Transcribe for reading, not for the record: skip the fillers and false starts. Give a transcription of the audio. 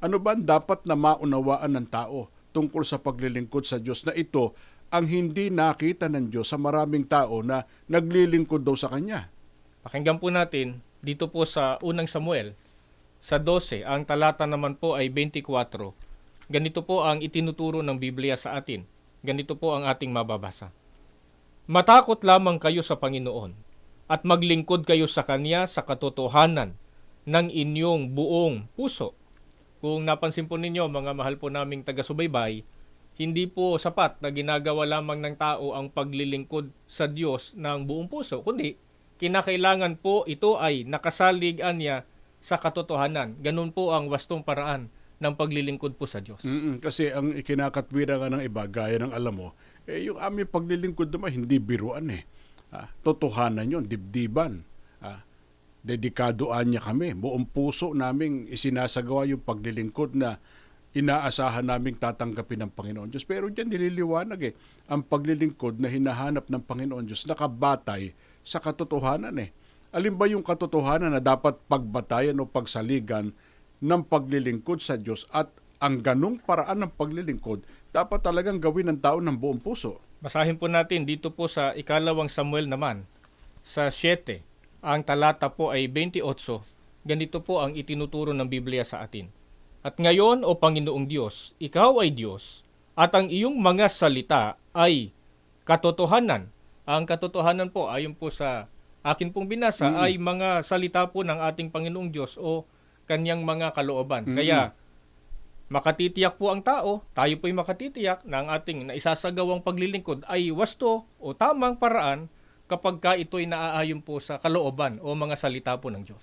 Ano ba ang dapat na maunawaan ng tao tungkol sa paglilingkod sa Diyos na ito ang hindi nakita ng Diyos sa maraming tao na naglilingkod daw sa Kanya? Pakinggan po natin dito po sa unang Samuel, sa 12, ang talata naman po ay 24. Ganito po ang itinuturo ng Biblia sa atin. Ganito po ang ating mababasa. Matakot lamang kayo sa Panginoon at maglingkod kayo sa Kanya sa katotohanan ng inyong buong puso. Kung napansin po ninyo, mga mahal po naming taga-subaybay, hindi po sapat na ginagawa lamang ng tao ang paglilingkod sa Diyos ng buong puso, kundi kinakailangan po ito ay nakasalig niya sa katotohanan. Ganun po ang wastong paraan ng paglilingkod po sa Diyos. Kasi ang ikinakatwira nga ng iba, gaya ng alam mo, yung aming paglilingkod naman hindi biruan eh. Totohanan yun, dibdiban. Dedikadoan niya kami. Buong puso naming isinasagawa yung paglilingkod na inaasahan naming tatanggapin ng Panginoon Diyos. Pero diyan nililiwanag ang paglilingkod na hinahanap ng Panginoon Diyos nakabatay sa katotohanan eh. Alin ba yung katotohanan na dapat pagbatayan o pagsaligan ng paglilingkod sa Diyos at ang ganong paraan ng paglilingkod dapat talagang gawin ng tao ng buong puso? Basahin po natin dito po sa ikalawang Samuel naman, sa 7, ang talata po ay 28. Ganito po ang itinuturo ng Biblia sa atin. At ngayon, O Panginoong Diyos, Ikaw ay Diyos, at ang iyong mga salita ay katotohanan. Ang katotohanan po, ayon po sa akin pong binasa, ay mga salita po ng ating Panginoong Diyos o kanyang mga kalooban. Kaya, makatitiyak po ang tao, tayo po'y makatitiyak na ang ating naisasagawang paglilingkod ay wasto o tamang paraan kapag ka ito'y naaayon po sa kalooban o mga salita po ng Diyos.